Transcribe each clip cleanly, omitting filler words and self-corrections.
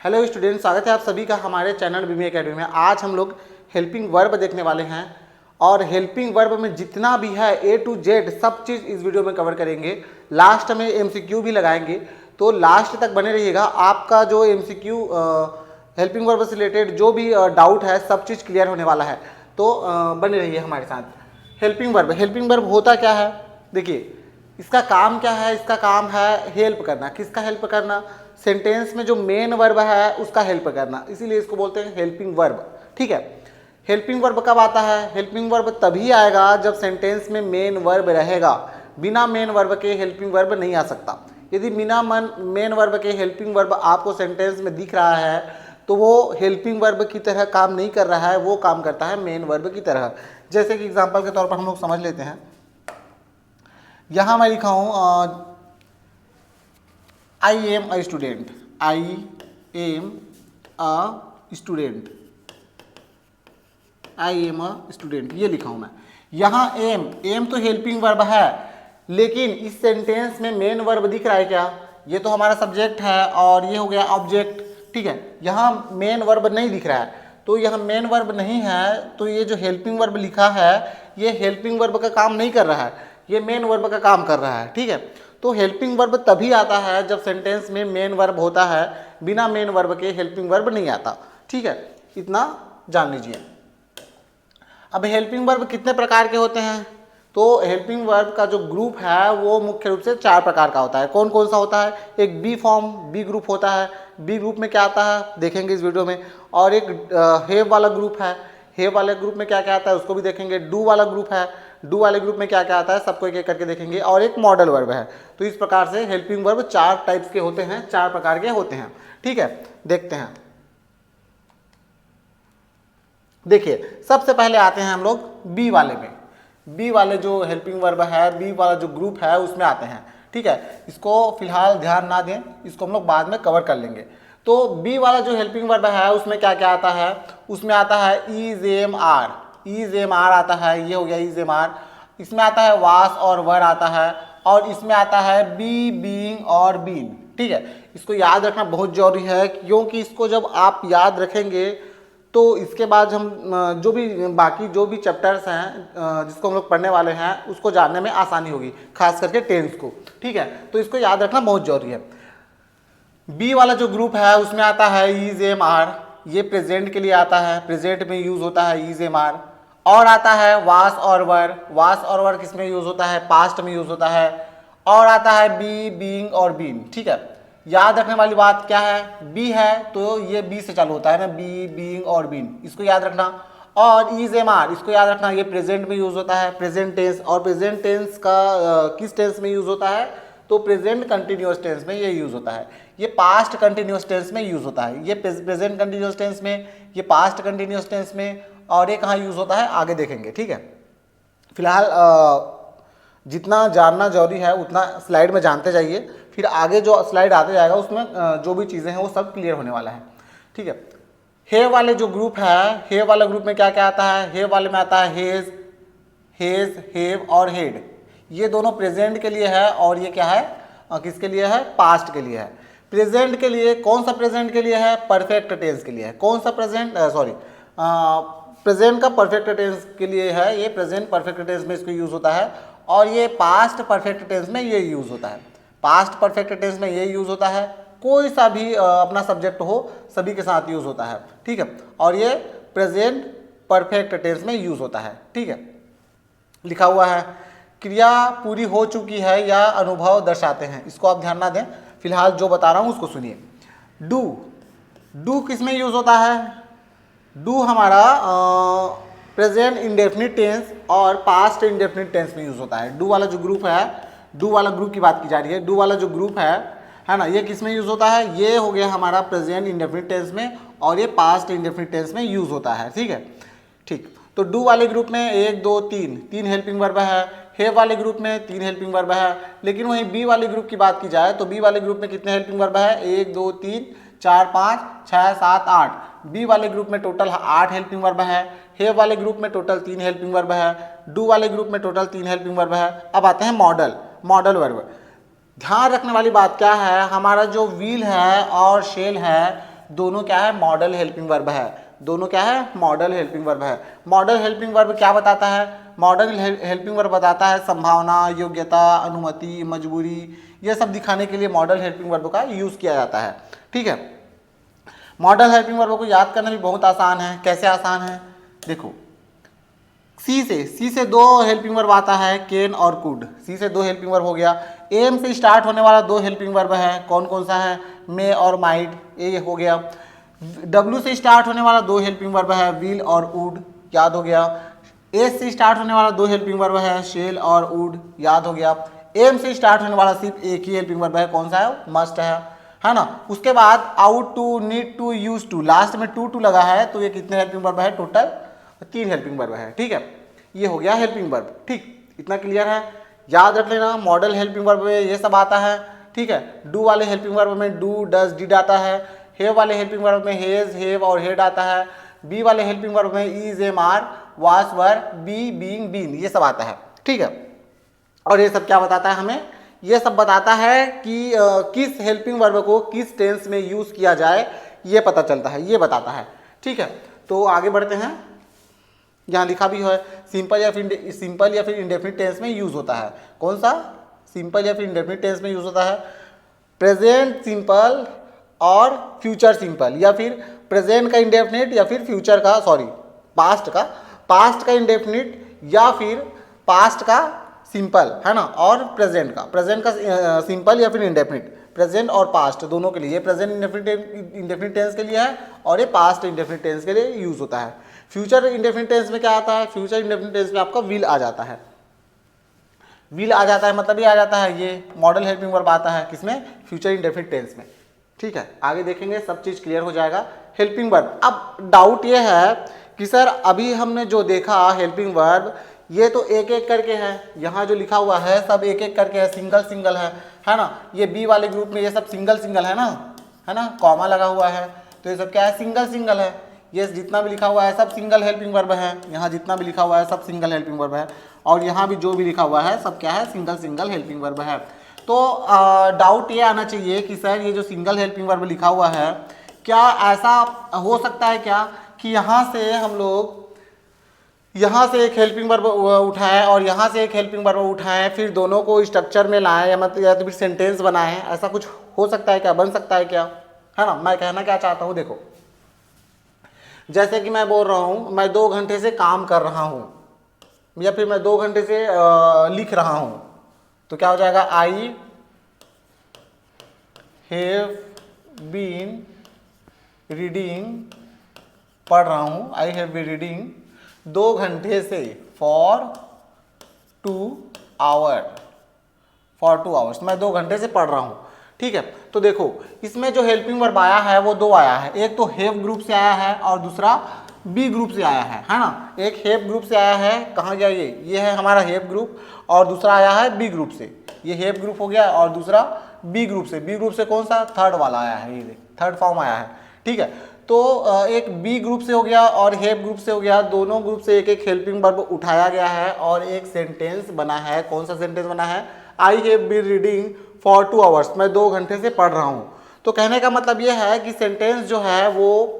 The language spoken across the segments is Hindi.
हेलो स्टूडेंट, स्वागत है आप सभी का हमारे चैनल बीमी एकेडमी में। आज हम लोग हेल्पिंग वर्ब देखने वाले हैं और हेल्पिंग वर्ब में जितना भी है ए टू जेड सब चीज़ इस वीडियो में कवर करेंगे। लास्ट में एमसीक्यू भी लगाएंगे, तो लास्ट तक बने रहिएगा। आपका जो एमसीक्यू हेल्पिंग वर्ब से रिलेटेड जो भी डाउट है सब चीज़ क्लियर होने वाला है, तो बने रहिए हमारे साथ। हेल्पिंग वर्ब होता क्या है? देखिए, इसका काम क्या है? इसका काम है हेल्प करना। किसका हेल्प करना? सेंटेंस में जो मेन वर्ब है उसका हेल्प करना, इसीलिए इसको बोलते हैं हेल्पिंग वर्ब। ठीक है, हेल्पिंग वर्ब कब आता है? हेल्पिंग वर्ब तभी आएगा जब सेंटेंस में मेन वर्ब रहेगा। बिना मेन वर्ब के हेल्पिंग वर्ब नहीं आ सकता। यदि बिना मेन वर्ब के हेल्पिंग वर्ब आपको सेंटेंस में दिख रहा है तो वो हेल्पिंग वर्ब की तरह काम नहीं कर रहा है, वो काम करता है मेन वर्ब की तरह। जैसे कि एग्जाम्पल के तौर पर हम लोग समझ लेते हैं। यहाँ मैं लिखा हूँ I am a student. I am a student. I am a student, ये लिखा हूँ मैं। यहाँ एम तो हेल्पिंग वर्ब है, लेकिन इस सेंटेंस में मेन वर्ब दिख रहा है क्या? ये तो हमारा सब्जेक्ट है और ये हो गया ऑब्जेक्ट। ठीक है, यहाँ मेन वर्ब नहीं दिख रहा है, तो यहाँ मेन वर्ब नहीं है, तो ये जो हेल्पिंग वर्ब लिखा है ये हेल्पिंग वर्ब का काम नहीं कर रहा है, ये मेन वर्ब का काम कर रहा है। ठीक है, तो हेल्पिंग वर्ब तभी आता है जब सेंटेंस में मेन वर्ब होता है। बिना मेन वर्ब के हेल्पिंग वर्ब नहीं आता। ठीक है, इतना जान लीजिए। अब हेल्पिंग वर्ब कितने प्रकार के होते हैं? तो हेल्पिंग वर्ब का जो ग्रुप है वो मुख्य रूप से 4 प्रकार का होता है। कौन कौन सा होता है? एक बी फॉर्म, बी ग्रुप होता है। बी ग्रुप में क्या आता है देखेंगे इस वीडियो में। और एक हेव वाला ग्रुप है। हेव वाले ग्रुप में क्या क्या आता है उसको भी देखेंगे। डू वाला ग्रुप है। डू वाले ग्रुप में क्या क्या आता है सबको एक एक करके देखेंगे। और एक मॉडल वर्ब है। तो इस प्रकार से हेल्पिंग वर्ब 4 टाइप्स के होते हैं, 4 प्रकार के होते हैं। ठीक है, देखते हैं। देखिए, सबसे पहले आते हैं हम लोग बी वाले में। बी वाले जो हेल्पिंग वर्ब है, बी वाला जो ग्रुप है उसमें आते हैं। ठीक है, इसको फिलहाल ध्यान ना दें, इसको हम लोग बाद में कवर कर लेंगे। तो बी वाला जो हेल्पिंग वर्ब है उसमें क्या क्या आता है? उसमें आता है is am are. Is am are आता है, ये हो गया इज एम आर। इसमें आता है वास और वर आता है, और इसमें आता है बी, बीइंग और बीन। ठीक है, इसको याद रखना बहुत जरूरी है, क्योंकि इसको जब आप याद रखेंगे तो इसके बाद हम जो भी बाकी जो भी चैप्टर्स हैं जिसको हम लोग पढ़ने वाले हैं उसको जानने में आसानी होगी, खास करके टेंस को। ठीक है, तो इसको याद रखना बहुत जरूरी है। बी वाला जो ग्रुप है उसमें आता है इज एम आर। ये प्रेजेंट के लिए आता है, प्रेजेंट में यूज होता है इज एम आर। और आता है वास और वर। वास और वर किस में यूज होता है? पास्ट में यूज होता है। और आता है बी, बीइंग और बीन। ठीक है, याद रखने वाली बात क्या है? बी है तो ये बी से चालू होता है ना, बी, बीइंग और बीन, इसको याद रखना। और इज एम आर, इसको याद रखना, ये प्रेजेंट में यूज होता है, प्रेजेंट टेंस। और प्रेजेंट टेंस का किस टेंस में यूज होता है? तो प्रेजेंट कंटिन्यूअस टेंस में ये यूज होता है। ये पास्ट कंटिन्यूअस टेंस में यूज होता है, ये प्रेजेंट कंटिन्यूअस टेंस में, ये पास्ट कंटिन्यूअस टेंस में, और ये कहाँ यूज होता है आगे देखेंगे। ठीक है, फिलहाल जितना जानना जरूरी है उतना स्लाइड में जानते जाइए, फिर आगे जो स्लाइड आते जाएगा उसमें जो भी चीज़ें हैं वो सब क्लियर होने वाला है। ठीक है, हेव वाले जो ग्रुप है, हेव वाले ग्रुप में क्या क्या आता है? हेव वाले में आता है हेज, हेव और हेड। ये दोनों प्रेजेंट के लिए है, और ये क्या है किसके लिए है? पास्ट के लिए है। प्रेजेंट के लिए कौन सा प्रेजेंट के लिए है? परफेक्ट टेंस के लिए है। कौन सा प्रेजेंट? प्रेजेंट का परफेक्ट टेंस के लिए है। ये प्रेजेंट परफेक्ट टेंस में इसको यूज होता है। और ये पास्ट परफेक्ट टेंस में ये यूज होता है। पास्ट परफेक्ट टेंस में ये यूज होता है। कोई सा भी अपना सब्जेक्ट हो सभी के साथ यूज होता है। ठीक है, और ये प्रेजेंट परफेक्ट टेंस में यूज होता है। ठीक है, लिखा हुआ है क्रिया पूरी हो चुकी है या अनुभव दर्शाते हैं, इसको आप ध्यान ना दें, फिलहाल जो बता रहा हूं उसको सुनिए। डू, डू किस में यूज होता है? डू हमारा प्रेजेंट इंडेफिनिट टेंस और पास्ट इंडेफिनिट टेंस में यूज होता है। डू वाला जो ग्रुप है, डू वाला ग्रुप की बात की जा रही है। डू वाला जो ग्रुप है ना, ये किस में यूज होता है? ये हो गया हमारा प्रेजेंट इंडेफिनिट टेंस में, और ये पास्ट इंडेफिनिट टेंस में यूज होता है। ठीक है, ठीक, तो डू वाले ग्रुप में 1 2 3 हेल्पिंग वर्ब है। हेव वाले ग्रुप में 3 हेल्पिंग वर्ब है। लेकिन वहीं बी वाले ग्रुप की बात की जाए तो बी वाले ग्रुप में कितने हेल्पिंग वर्ब है? 1 2 3 4 5 6 7 8। बी वाले ग्रुप में टोटल 8 हेल्पिंग वर्ब है। हेव वाले ग्रुप में टोटल 3 हेल्पिंग वर्ब है। डू वाले ग्रुप में टोटल 3 हेल्पिंग वर्ब है। अब आते हैं मॉडल वर्ब। ध्यान रखने वाली बात क्या है? हमारा जो व्हील है और शेल है दोनों क्या है, मॉडल हेल्पिंग वर्ब है। दोनों क्या है, मॉडल हेल्पिंग वर्ब है। मॉडल हेल्पिंग वर्ब क्या बताता है, मॉडल हेल्पिंग वर्ब बताता है संभावना, योग्यता, अनुमति, मजबूरी, ये सब दिखाने के लिए मॉडल हेल्पिंग वर्ब का यूज़ किया जाता है। ठीक है, मॉडल हेल्पिंग वर्ब को याद करना भी बहुत आसान है। कैसे आसान है, देखो सी से दो हेल्पिंग वर्ब आता है, कैन और कुड। सी से दो हेल्पिंग वर्ब हो गया। एम से स्टार्ट होने वाला दो हेल्पिंग वर्ब है, कौन कौन सा है, मे और माइट, ये हो गया। डब्ल्यू से स्टार्ट होने वाला दो हेल्पिंग वर्ब है, विल और वुड, याद हो गया। एस से स्टार्ट होने वाला दो हेल्पिंग वर्ब है, शेल और वुड, याद हो गया। एम से स्टार्ट होने वाला सिर्फ एक ही हेल्पिंग वर्ब है, कौन सा है, मस्ट है ना। उसके बाद ought to, need to, used to, लास्ट में टू लगा है, तो ये कितने हेल्पिंग वर्ब है, टोटल 3 हेल्पिंग वर्ब है। ठीक है, ये हो गया हेल्पिंग वर्ब। ठीक, इतना क्लियर है, याद रख लेना। मॉडल हेल्पिंग वर्ब में ये सब आता है। ठीक है, डू वाले हेल्पिंग वर्ब में डू, डज, डिड आता है। हैव वाले हेल्पिंग वर्ब में हैज, हैव और हेड आता है। बी वाले हेल्पिंग वर्ब में is, am, are, was, were, be, being, been, ये सब आता है। ठीक है, और ये सब क्या बताता है हमें, ये सब बताता है कि किस हेल्पिंग वर्ब को किस टेंस में यूज किया जाए, ये पता चलता है, ये बताता है। ठीक है, तो आगे बढ़ते हैं। यहाँ लिखा भी है सिंपल या फिर इंडेफिनिट टेंस में यूज होता है। कौन सा, सिंपल या फिर इंडेफिनिट टेंस में यूज होता है, प्रेजेंट सिंपल और फ्यूचर सिंपल, या फिर प्रेजेंट का इंडेफिनिट या फिर फ्यूचर का, सॉरी पास्ट का इंडेफिनिट या फिर पास्ट का सिंपल, है ना, और प्रेजेंट का सिंपल या फिर इंडेफिनिट, प्रेजेंट और पास्ट दोनों के लिए। ये प्रेजेंट इंडेफिनिट टेंस के लिए है और ये पास्ट इंडेफिनिट टेंस के लिए यूज होता है। फ्यूचर इंडेफिनिट टेंस में क्या आता है, फ्यूचर इंडेफिनिट टेंस में आपका विल आ जाता है। विल आ जाता है मतलब ये आ जाता है, ये मॉडल हेल्पिंग वर्ब आता है किसमें, फ्यूचर इंडेफिनिट टेंस में। ठीक है, आगे देखेंगे, सब चीज क्लियर हो जाएगा। हेल्पिंग वर्ब, अब डाउट ये है कि सर अभी हमने जो देखा हेल्पिंग वर्ब, ये तो एक एक करके है, यहाँ जो लिखा हुआ है सब एक एक करके है, सिंगल सिंगल है ना। ये बी वाले ग्रुप में ये सब सिंगल सिंगल है ना, कॉमा लगा हुआ है, तो ये सब क्या है, सिंगल सिंगल है। ये जितना भी लिखा हुआ है सब सिंगल हेल्पिंग वर्ब है, यहाँ जितना भी लिखा हुआ है सब सिंगल हेल्पिंग वर्ब है, और यहाँ भी जो भी लिखा हुआ है सब क्या है, सिंगल हेल्पिंग वर्ब है। तो डाउट ये आना चाहिए कि सर ये जो सिंगल हेल्पिंग वर्ब लिखा हुआ है, क्या ऐसा हो सकता है क्या कि यहाँ से हम लोग यहाँ से एक हेल्पिंग वर्ब उठाएं और यहाँ से एक हेल्पिंग वर्ब उठाएं, फिर दोनों को स्ट्रक्चर में लाएं, या मतलब या तो फिर सेंटेंस बनाएं, ऐसा कुछ हो सकता है क्या, बन सकता है क्या, है ना। मैं कहना क्या चाहता हूँ, देखो जैसे कि मैं बोल रहा हूँ मैं 2 घंटे से काम कर रहा हूँ, या फिर मैं 2 घंटे से लिख रहा हूँ, तो क्या हो जाएगा, आई हैव बीन रीडिंग, पढ़ रहा हूँ, आई हैव बीन रीडिंग 2 घंटे से, फॉर 2 आवर्स, मैं 2 घंटे से पढ़ रहा हूँ। ठीक है, तो देखो इसमें जो हेल्पिंग वर्ब आया है वो 2 आया है, एक तो हैव ग्रुप से आया है और दूसरा बी ग्रुप से आया है ना। एक हैव ग्रुप से आया है, कहाँ गया ये है हमारा हैव ग्रुप, और दूसरा आया है बी ग्रुप से, ये हैव ग्रुप हो गया, और दूसरा बी ग्रुप से कौन सा, थर्ड वाला आया है, ये थर्ड फॉर्म आया है। ठीक है, तो एक बी ग्रुप से हो गया और हैव ग्रुप से हो गया, दोनों ग्रुप से एक एक हेल्पिंग वर्ब उठाया गया है और एक सेंटेंस बना है। कौन सा सेंटेंस बना है, I have been reading for 2 hours, मैं 2 घंटे से पढ़ रहा हूँ। तो कहने का मतलब ये है कि सेंटेंस जो है वो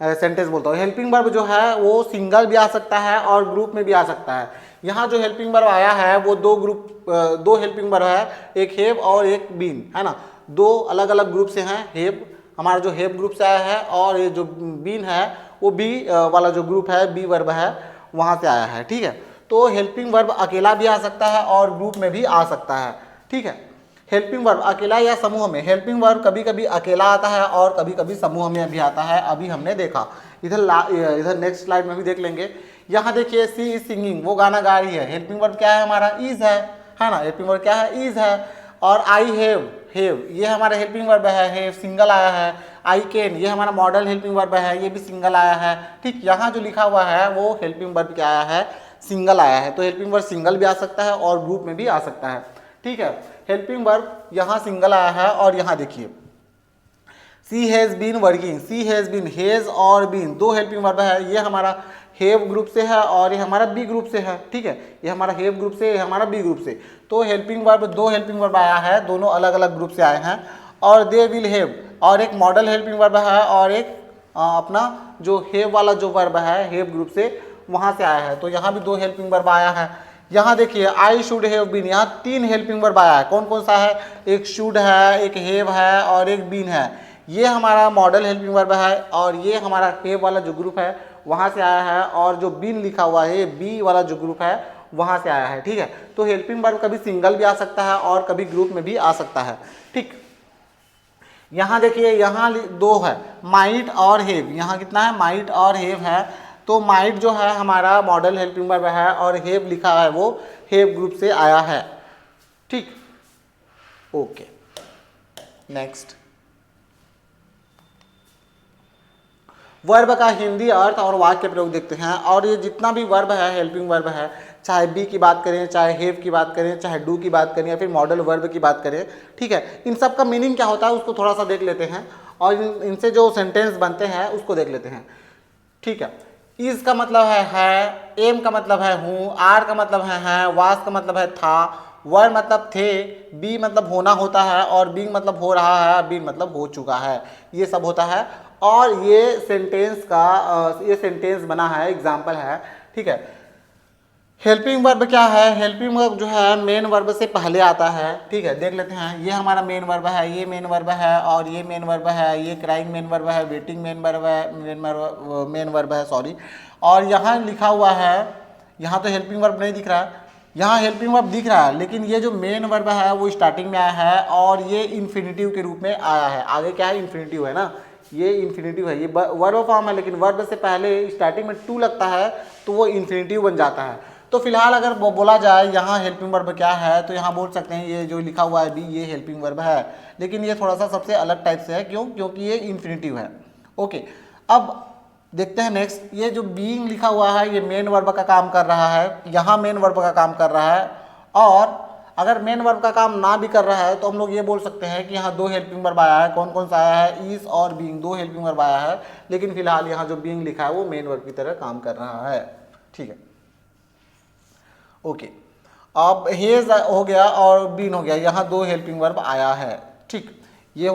सेंटेंस बोलता हूँ, हेल्पिंग वर्ब जो है वो सिंगल भी आ सकता है और ग्रुप में भी आ सकता है। यहाँ जो हेल्पिंग वर्ब आया है वो 2 हेल्पिंग वर्ब है, एक हैव और एक बीन, है ना। 2 अलग अलग ग्रुप से हैं, हैव हमारा जो हैव ग्रुप से आया है, और ये जो बीन है वो बी वाला जो ग्रुप है, बी वर्ब है, वहाँ से आया है। ठीक है, तो हेल्पिंग वर्ब अकेला भी आ सकता है और ग्रुप में भी आ सकता है। ठीक है, हेल्पिंग वर्ब अकेला या समूह में, हेल्पिंग वर्ब कभी कभी अकेला आता है और कभी कभी समूह में भी आता है, अभी हमने देखा। इधर नेक्स्ट स्लाइड में भी देख लेंगे। यहाँ देखिए सी इज सिंगिंग, वो गाना गा रही है, हेल्पिंग वर्ब क्या है हमारा, इज है ना, हेल्पिंग वर्ब क्या है, इज है। और आई हैव ये हमारा हेल्पिंग वर्ब है, सिंगल आया है। आई कैन ये हमारा मॉडल हेल्पिंग वर्ब है, ये भी सिंगल आया है। ठीक, यहाँ जो लिखा हुआ है वो हेल्पिंग वर्ब क्या आया है, सिंगल आया है। तो हेल्पिंग वर्ब सिंगल भी आ सकता है और ग्रुप में भी आ सकता है। ठीक है, हेल्पिंग वर्ब यहाँ सिंगल आया है, और यहाँ देखिए she has been working, she has been, has और बीन 2 हेल्पिंग वर्ब है, ये हमारा हैव ग्रुप से है और ये हमारा बी ग्रुप से है। ठीक है, ये हमारा हैव ग्रुप से, ये हमारा बी ग्रुप से। तो हेल्पिंग वर्ब 2 हेल्पिंग वर्ब आया है, दोनों अलग अलग ग्रुप से आए हैं। और दे विल हैव, और एक मॉडल हेल्पिंग वर्ब है और एक अपना जो हैव वाला जो वर्ब है हैव ग्रुप से वहाँ से आया है। तो यहाँ भी 2 हेल्पिंग वर्ब आया है। यहाँ देखिए आई शुड हैव बीन, यहाँ 3 हेल्पिंग वर्ब आया है। कौन कौन सा है? एक शुड है, एक हैव है और एक बीन है। ये हमारा मॉडल हेल्पिंग वर्ब है और ये हमारा हैव वाला जो ग्रुप है वहाँ से आया है, और जो बीन लिखा हुआ है ये बी वाला जो ग्रुप है वहाँ से आया है। ठीक है, तो हेल्पिंग वर्ब कभी सिंगल भी आ सकता है और कभी ग्रुप में भी आ सकता है। ठीक, यहाँ देखिए यहाँ 2 है, माइट और हैव। यहाँ कितना है? माइट और हैव है। तो माइट जो है हमारा मॉडल हेल्पिंग वर्ब है और हैव लिखा है वो हैव ग्रुप से आया है। ठीक, ओके, नेक्स्ट। वर्ब का हिंदी अर्थ और वाक्य प्रयोग देखते हैं। और ये जितना भी वर्ब है हेल्पिंग वर्ब है, चाहे बी की बात करें, चाहे हैव की बात करें, चाहे डू की बात करें या फिर मॉडल वर्ब की बात करें, ठीक है, इन सब का मीनिंग क्या होता है उसको थोड़ा सा देख लेते हैं और इनसे जो सेंटेंस बनते हैं उसको देख लेते हैं। ठीक है, इज का मतलब है, एम का मतलब है हूँ, आर का मतलब है, वास का मतलब है था, वर मतलब थे, बी मतलब होना होता है और बीइंग मतलब हो रहा है, बीइंग मतलब हो चुका है, ये सब होता है। और ये सेंटेंस बना है, एग्जाम्पल है। ठीक है, हेल्पिंग वर्ब क्या है? हेल्पिंग वर्ब जो है मेन वर्ब से पहले आता है। ठीक है, देख लेते हैं। ये हमारा मेन वर्ब है, ये मेन वर्ब है और ये मेन वर्ब है, ये क्राइंग मेन वर्ब है, वेटिंग मेन वर्ब है, मेन वर्ब है, सॉरी। और यहाँ लिखा हुआ है, यहाँ तो हेल्पिंग वर्ब नहीं दिख रहा है, यहाँ हेल्पिंग वर्ब दिख रहा है, लेकिन ये जो मेन वर्ब है वो स्टार्टिंग में आया है और ये इन्फिनिटिव के रूप में आया है। आगे क्या है? इन्फिनिटिव है ना, ये इन्फिनिटिव है, ये वर्ब फॉर्म है, लेकिन वर्ब से पहले स्टार्टिंग में टू लगता है तो वो इन्फिनिटिव बन जाता है। तो फिलहाल अगर बोला जाए यहाँ हेल्पिंग वर्ब क्या है, तो यहाँ बोल सकते हैं ये जो लिखा हुआ है बी, ये हेल्पिंग वर्ब है, लेकिन ये थोड़ा सा सबसे अलग टाइप से है। क्यों? क्योंकि ये इन्फिनिटिव है। ओके, अब देखते हैं नेक्स्ट। ये जो बीइंग लिखा हुआ है ये मेन वर्ब का काम कर रहा है, यहाँ मेन वर्ब का काम कर रहा है। और अगर मेन वर्ब का काम ना भी कर रहा है तो हम लोग ये बोल सकते हैं कि यहाँ 2 हेल्पिंग वर्ब आया है। कौन कौन सा आया है? इज और बीइंग, 2 हेल्पिंग वर्ब आया है, लेकिन फिलहाल यहाँ जो बीइंग लिखा है वो मेन वर्ब की तरह काम कर रहा है। ठीक है, ओके, अब हेज हो गया और बीन हो गया, यहाँ 2 हेल्पिंग वर्ब आया है। ठीक, ये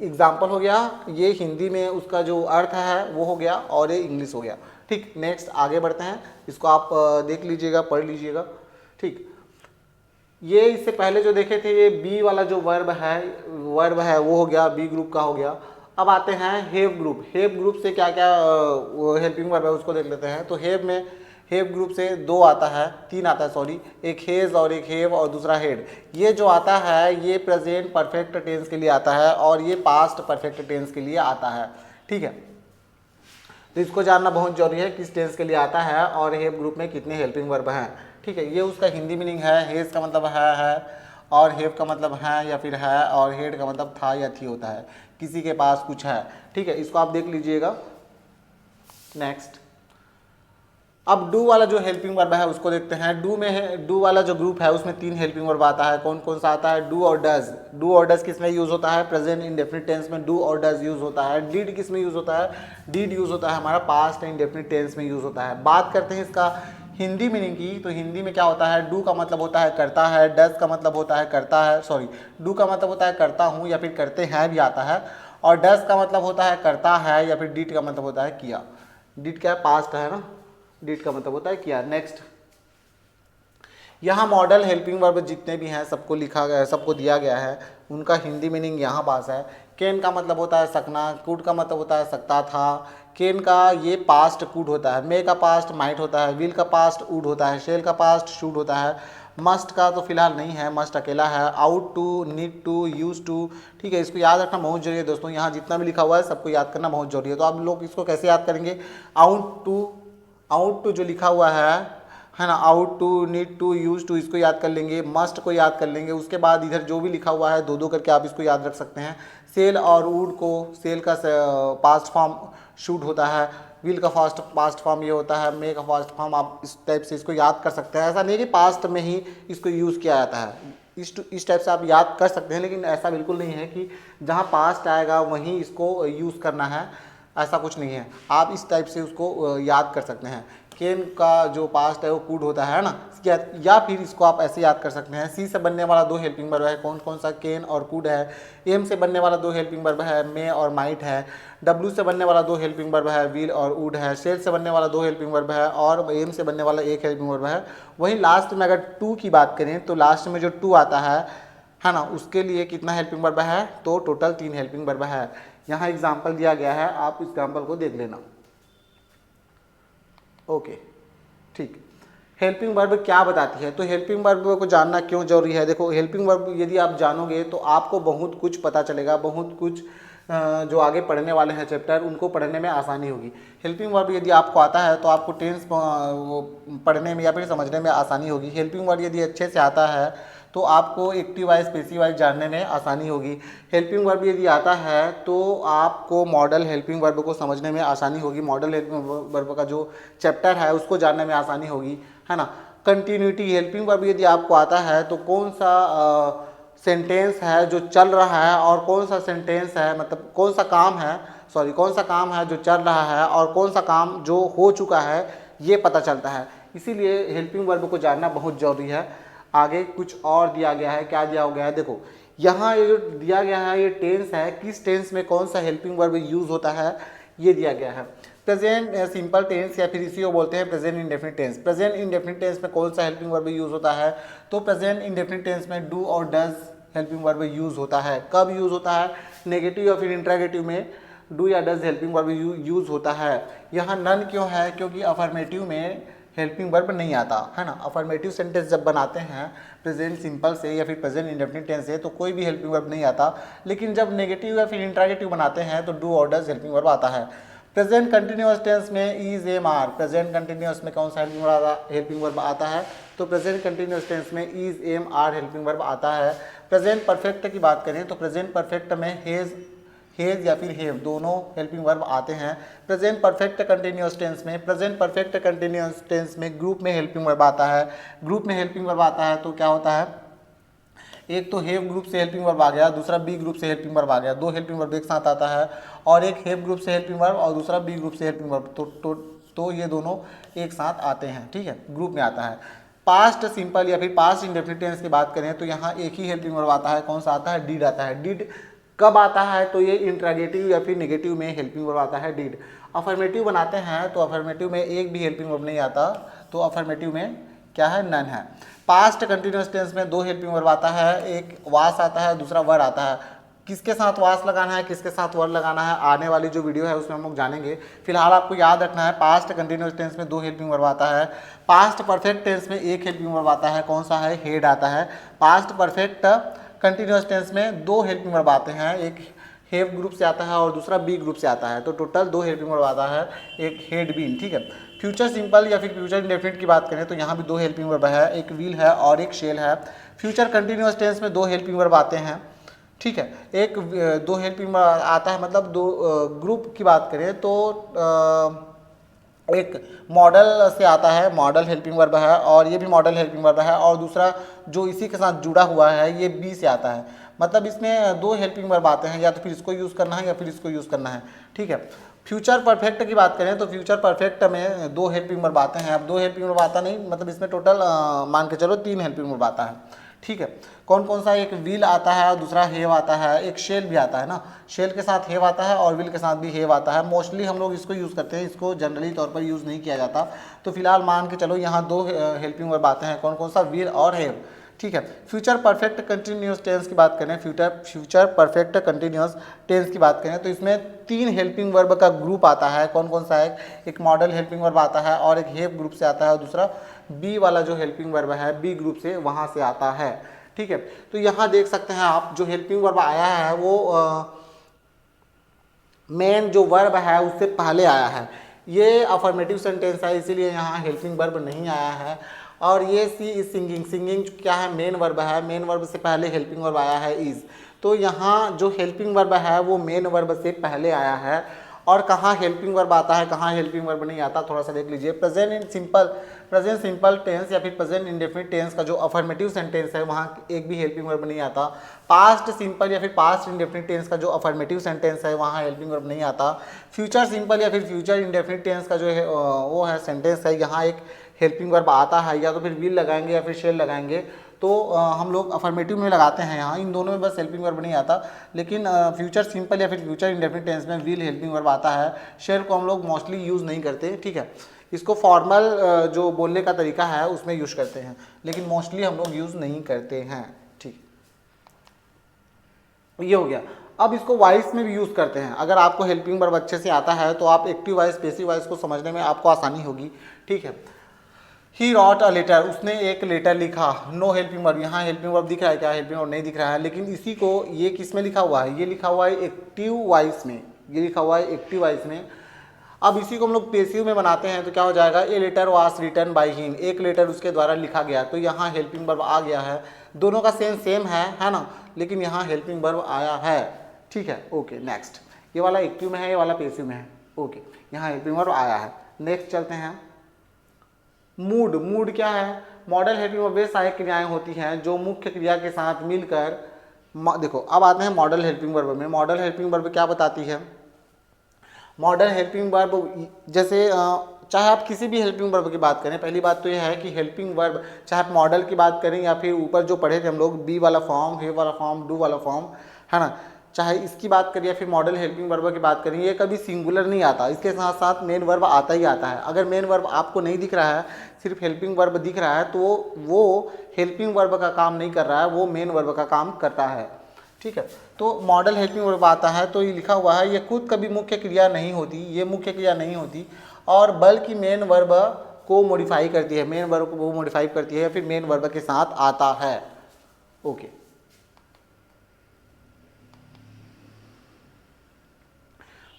एग्जाम्पल हो गया, ये हिंदी में उसका जो अर्थ है वो हो गया और ये इंग्लिश हो गया। ठीक, नेक्स्ट आगे बढ़ते हैं, इसको आप देख लीजिएगा, पढ़ लीजिएगा। ठीक, ये इससे पहले जो देखे थे ये बी वाला जो वर्ब है वो हो गया, बी ग्रुप का हो गया। अब आते हैं हैव ग्रुप। हैव ग्रुप से क्या क्या हेल्पिंग वर्ब है उसको देख लेते हैं। तो हैव ग्रुप से 2 आता है, 3 आता है, सॉरी, एक हेज और एक हैव और दूसरा हेड। ये जो आता है ये प्रेजेंट परफेक्ट टेंस के लिए आता है और ये पास्ट परफेक्ट टेंस के लिए आता है। ठीक है, तो इसको जानना बहुत जरूरी है किस टेंस के लिए आता है और हैव ग्रुप में कितने हेल्पिंग वर्ब हैं। ठीक है, ये उसका हिंदी मीनिंग है। हेज का मतलब है और हैव का मतलब है या फिर है, और हेड का मतलब था या थी होता है, किसी के पास कुछ है। ठीक है, इसको आप देख लीजिएगा। नेक्स्ट, अब डू वाला जो हेल्पिंग वर्ब है उसको देखते हैं। डू वाला जो ग्रुप है उसमें 3 हेल्पिंग वर्ब आता है। कौन कौन सा आता है? डू और डज। डू और डज किस में यूज़ होता है? प्रेजेंट इंडेफिनिट टेंस में डू और डज यूज़ होता है। डीड किस में यूज़ होता है? डीड यूज़ होता है हमारा पास्ट इंडेफिनिट टेंस में यूज़ होता है। बात करते हैं इसका हिंदी मीनिंग की, तो हिंदी में क्या होता है? डू का मतलब होता है करता है, डज का मतलब होता है करता है, सॉरी, डू का मतलब होता है करता हूँ या फिर करते हैं भी आता है, और डज का मतलब होता है करता है, या फिर डीड का मतलब होता है किया। डीड क्या है? पास्ट है ना, डीड का मतलब होता है किया। नेक्स्ट, यहाँ मॉडल हेल्पिंग वर्ब जितने भी हैं सबको लिखा गया है, सबको दिया गया है, उनका हिंदी मीनिंग यहाँ पास है। कैन का मतलब होता है सकना, कुड का मतलब होता है सकता था, कैन का ये पास्ट कुड होता है, मे का पास्ट माइट होता है, विल का पास्ट वुड होता है, शेल का पास्ट शुड होता है, मस्ट का तो फिलहाल नहीं है, मस्ट अकेला है, ought to, need to, used to. ठीक है, इसको याद रखना बहुत जरूरी है दोस्तों, यहाँ जितना भी लिखा हुआ है सबको याद करना बहुत जरूरी है। तो आप लोग इसको कैसे याद करेंगे? आउट टू जो लिखा हुआ है ना, ought to, need to, used to, इसको याद कर लेंगे, मस्ट को याद कर लेंगे। उसके बाद इधर जो भी लिखा हुआ है 2-2 करके आप इसको याद रख सकते हैं। सेल और वुड को, सेल का पास्ट फॉर्म शुड होता है, विल का पास्ट फॉर्म ये होता है, मे का पास्ट फॉर्म, आप इस टाइप से इसको याद कर सकते हैं। ऐसा नहीं कि पास्ट में ही इसको यूज़ किया जाता है, इस टाइप से आप याद कर सकते हैं, लेकिन ऐसा बिल्कुल नहीं है कि जहाँ पास्ट आएगा वहीं इसको यूज़ करना है, ऐसा कुछ नहीं है। आप इस टाइप से उसको याद कर सकते हैं। केन का जो पास्ट है वो कुड होता है ना, या फिर इसको आप ऐसे याद कर सकते हैं, सी से बनने वाला दो हेल्पिंग वर्ब है, कौन कौन सा, केन और कुड है। एम से बनने वाला दो हेल्पिंग वर्ब है, मे और माइट है। डब्ल्यू से बनने वाला दो हेल्पिंग वर्ब है, विल और वुड है। शेल से बनने वाला दो हेल्पिंग वर्ब है और एम से बनने वाला एक हेल्पिंग वर्ब है। वहीं लास्ट में अगर टू की बात करें तो लास्ट में जो टू आता है ना, उसके लिए कितना हेल्पिंग वर्ब है, तो टोटल 3 हेल्पिंग वर्ब है। यहाँ एग्जाम्पल दिया गया है, आप एग्जाम्पल को देख लेना। ओके, ठीक। हेल्पिंग वर्ब क्या बताती है, तो हेल्पिंग वर्ब को जानना क्यों जरूरी है। देखो, हेल्पिंग वर्ब यदि आप जानोगे तो आपको बहुत कुछ पता चलेगा, बहुत कुछ जो आगे पढ़ने वाले हैं चैप्टर उनको पढ़ने में आसानी होगी। हेल्पिंग वर्ब यदि आपको आता है तो आपको टेंस पढ़ने में या फिर समझने में आसानी होगी। हेल्पिंग वर्ब यदि अच्छे से आता है तो आपको एक्टिव वाइज पैसिव वाइज जानने में आसानी होगी। हेल्पिंग वर्ब यदि आता है तो आपको मॉडल हेल्पिंग वर्ब को समझने में आसानी होगी। मॉडल हेल्पिंग वर्ब का जो चैप्टर है उसको जानने में आसानी होगी, है ना। कंटिन्यूटी हेल्पिंग वर्ब यदि आपको आता है तो कौन सा सेंटेंस है जो चल रहा है और कौन सा सेंटेंस है, मतलब कौन सा काम है, कौन सा काम है जो चल रहा है और कौन सा काम जो हो चुका है, ये पता चलता है। इसीलिए हेल्पिंग वर्ब को जानना बहुत ज़रूरी है। आगे कुछ और दिया गया है, क्या दिया गया है, देखो यहाँ ये जो दिया गया है ये टेंस है, किस टेंस में कौन सा हेल्पिंग वर्ब यूज़ होता है ये दिया गया है। प्रेजेंट सिंपल टेंस या फिर इसी को बोलते हैं present indefinite tense. Present indefinite tense में कौन सा हेल्पिंग वर्ब यूज़ होता है, तो प्रेजेंट इंडेफिनिट टेंस में डू और डज हेल्पिंग वर्ब यूज़ होता है। कब यूज़ होता है, नेगेटिव या फिर इंट्रागेटिव में डू या डज हेल्पिंग वर्ब यूज़ होता है। यहाँ नन क्यों है, क्योंकि अफर्मेटिव में हेल्पिंग वर्ब नहीं आता, है ना। अफर्मेटिव सेंटेंस जब बनाते हैं प्रेजेंट सिंपल से या फिर प्रेजेंट इंडेफिनिट टेंस से तो कोई भी हेल्पिंग वर्ब नहीं आता, लेकिन जब नेगेटिव या फिर इंट्रागेटिव बनाते हैं तो डू और डज हेल्पिंग वर्ब आता है। प्रेजेंट कंटिन्यूअस टेंस में is am are, present continuous में कौन सा हेल्पिंग वर्ब आता है, तो प्रेजेंट कंटिन्यूअस टेंस में is am are helping verb आता है। प्रेजेंट परफेक्ट की बात करें तो प्रेजेंट परफेक्ट में हेज या फिर हेव दोनों हेल्पिंग वर्ब आते हैं। प्रेजेंट परफेक्ट कंटिन्यूअस टेंस में ग्रुप में हेल्पिंग वर्ब आता है। ग्रुप में हेल्पिंग वर्ब आता है तो क्या होता है, एक तो हेव ग्रुप से हेल्पिंग वर्ब आ गया, दूसरा बी ग्रुप से हेल्पिंग वर्ब आ गया, दो हेल्पिंग वर्ब एक साथ आता है, और एक हेव ग्रुप से हेल्पिंग वर्ब और दूसरा बी ग्रुप से हेल्पिंग वर्ब, तो ये दोनों एक साथ आते हैं, ठीक है, ग्रुप में आता है। पास्ट सिंपल या फिर पास्ट इंडेफिनिट टेंस की बात करें तो यहाँ एक ही हेल्पिंग वर्ब आता है, कौन सा आता है, डिड आता है। डिड कब आता है, तो ये इंट्रागेटिव या फिर नेगेटिव में हेल्पिंग वर्ब आता है डिड। अफर्मेटिव बनाते हैं तो अफर्मेटिव में एक भी हेल्पिंग वर्ब नहीं आता, तो अफर्मेटिव में क्या है, नन है। पास्ट कंटिन्यूअस टेंस में दो हेल्पिंग वर्ब आता है, एक वास आता है, दूसरा वर आता है। किसके साथ वास लगाना है, किसके साथ वर लगाना है, आने वाली जो वीडियो है उसमें हम लोग जानेंगे। फिलहाल आपको याद रखना है पास्ट कंटिन्यूअस टेंस में दो हेल्पिंग वर्ब आता है। पास्ट परफेक्ट टेंस में एक हेल्पिंग वर्ब आता है, कौन सा है, हेड आता है। पास्ट परफेक्ट कंटिन्यूअस टेंस में दो हेल्पिंग वर्ब आते हैं, एक हेव ग्रुप से आता है और दूसरा बी ग्रुप से आता है, तो टोटल दो हेल्पिंग वर्ब आता है, एक हेड बीन, ठीक है। फ्यूचर सिंपल या फिर फ्यूचर इंडेफिनिट की बात करें तो यहाँ भी दो हेल्पिंग वर्ब है, एक विल है और एक शेल है। फ्यूचर कंटिन्यूअस टेंस में दो हेल्पिंग वर्ब आते हैं, ठीक है, एक दो हेल्पिंग वर्ब आता है, मतलब दो ग्रुप की बात करें तो एक मॉडल से आता है, मॉडल हेल्पिंग वर्ब है और ये भी मॉडल हेल्पिंग वर्ब है, और दूसरा जो इसी के साथ जुड़ा हुआ है ये बी से आता है। मतलब इसमें दो हेल्पिंग वर्ब आते हैं, या तो फिर इसको यूज़ करना है या फिर इसको यूज़ करना है, ठीक है। फ्यूचर परफेक्ट की बात करें तो फ्यूचर परफेक्ट में दो हेल्पिंग वर्ब आते हैं। अब दो हेल्पिंग वर्ब आता नहीं, मतलब इसमें टोटल मान के चलो तीन हेल्पिंग वर्ब आता है, ठीक है। कौन कौन सा, एक विल आता है और दूसरा हेव आता है, एक शेल भी आता है ना, शेल के साथ हेव आता है और विल के साथ भी हेव आता है। मोस्टली हम लोग इसको यूज़ करते हैं, इसको जनरली तौर पर यूज़ नहीं किया जाता, तो फिलहाल मान के चलो यहाँ दो हेल्पिंग वर्ब आते हैं, कौन कौन सा, विल और हेव, ठीक है। फ्यूचर परफेक्ट कंटिन्यूअस टेंस की बात करें, फ्यूचर परफेक्ट कंटिन्यूअस टेंस की बात करें तो इसमें तीन हेल्पिंग वर्ब का ग्रुप आता है, कौन कौन सा है, एक मॉडल हेल्पिंग वर्ब आता है और एक हेव ग्रुप से आता है और दूसरा बी वाला जो हेल्पिंग वर्ब है बी ग्रुप से वहाँ से आता है, ठीक है। तो यहाँ देख सकते हैं आप जो हेल्पिंग वर्ब आया है वो मेन जो वर्ब है उससे पहले आया है। ये अफर्मेटिव सेंटेंस है इसीलिए यहाँ हेल्पिंग वर्ब नहीं आया है। और ये सी इज सिंगिंग, सिंगिंग क्या है, मेन वर्ब है, मेन वर्ब से पहले हेल्पिंग वर्ब आया है इज, तो यहाँ जो हेल्पिंग वर्ब है वो मेन वर्ब से पहले आया है। और कहाँ हेल्पिंग वर्ब आता है, कहाँ हेल्पिंग वर्ब नहीं आता, थोड़ा सा देख लीजिए। प्रेजेंट सिंपल टेंस या फिर प्रेजेंट इंडेफिनिट टेंस का जो अफर्मेटिव सेंटेंस है वहाँ एक भी हेल्पिंग वर्ब नहीं आता। पास्ट सिंपल या फिर पास्ट इंडेफिनिट टेंस का जो अफर्मेटिव सेंटेंस है वहाँ हेल्पिंग वर्ब नहीं आता। फ्यूचर सिंपल या फिर फ्यूचर इंडेफिनिट टेंस का जो है वो है सेंटेंस है, यहाँ एक हेल्पिंग वर्ब आता है, या तो फिर विल लगाएंगे या फिर शेल लगाएंगे, तो हम लोग अफर्मेटिव में लगाते हैं यहाँ, इन दोनों में बस हेल्पिंग वर्ब नहीं आता। लेकिन फ्यूचर सिंपल या फिर फ्यूचर इंडेफिनिट टेंस में विल हेल्पिंग वर्ब आता है। शेल को हम लोग मोस्टली यूज़ नहीं करते, ठीक है, इसको फॉर्मल जो बोलने का तरीका है उसमें यूज़ करते हैं, लेकिन मोस्टली हम लोग यूज़ नहीं करते हैं, ठीक। ये हो गया। अब इसको वॉइस में भी यूज़ करते हैं। अगर आपको हेल्पिंग वर्ब अच्छे से आता है तो आप एक्टिव वॉइस पैसिव वॉइस को समझने में आपको आसानी होगी, ठीक है। ही रॉट अ लेटर, उसने एक लेटर लिखा। नो हेल्पिंग वर्ब, यहाँ हेल्पिंग वर्ब दिख रहा है क्या? हेल्पिंग वर्ब नहीं दिख रहा है, लेकिन इसी को ये किस में लिखा हुआ है? ये लिखा हुआ है एक्टिव वॉइस में, ये लिखा हुआ है एक्टिव वॉइस में। अब इसी को हम लोग पेसिव में बनाते हैं तो क्या हो जाएगा? A letter was written by him, एक लेटर उसके द्वारा लिखा गया, तो यहाँ हेल्पिंग वर्ब आ गया है। दोनों का सेम है ना, लेकिन यहाँ हेल्पिंग वर्ब आया है, ठीक है। ओके नेक्स्ट, ये वाला एक्टिव में है, ये वाला पेसिव में है, ओके, यहाँ हेल्पिंग वर्ब आया है। नेक्स्ट चलते हैं। मूड, मूड क्या है? मॉडल हेल्पिंग वर्ब वे सहायक क्रियाएं होती हैं जो मुख्य क्रिया के साथ मिलकर, देखो अब आते हैं मॉडल हेल्पिंग वर्ब में। मॉडल हेल्पिंग वर्ब क्या बताती है? मॉडल हेल्पिंग वर्ब जैसे चाहे आप किसी भी हेल्पिंग वर्ब की बात करें, पहली बात तो यह है कि हेल्पिंग वर्ब चाहे आप मॉडल की बात करें या फिर ऊपर जो पढ़े थे हम लोग, बी वाला फॉर्म, हे वाला फॉर्म, डू वाला फॉर्म, है ना, चाहे इसकी बात करिए या फिर मॉडल हेल्पिंग वर्ब की बात करें, ये कभी सिंगुलर नहीं आता, इसके साथ साथ मेन वर्ब आता ही आता है। अगर मेन वर्ब आपको नहीं दिख रहा है, सिर्फ हेल्पिंग वर्ब दिख रहा है, तो वो हेल्पिंग वर्ब का काम नहीं कर रहा है, वो मेन वर्ब का काम करता है, ठीक है। तो मॉडल हेल्पिंग वर्ब आता है तो ये लिखा हुआ है, ये खुद कभी मुख्य क्रिया नहीं होती, ये मुख्य क्रिया नहीं होती, और बल्कि मेन वर्ब को मॉडिफाई करती है, मेन वर्ब को वो मॉडिफाई करती है या फिर मेन वर्ब के साथ आता है, ओके।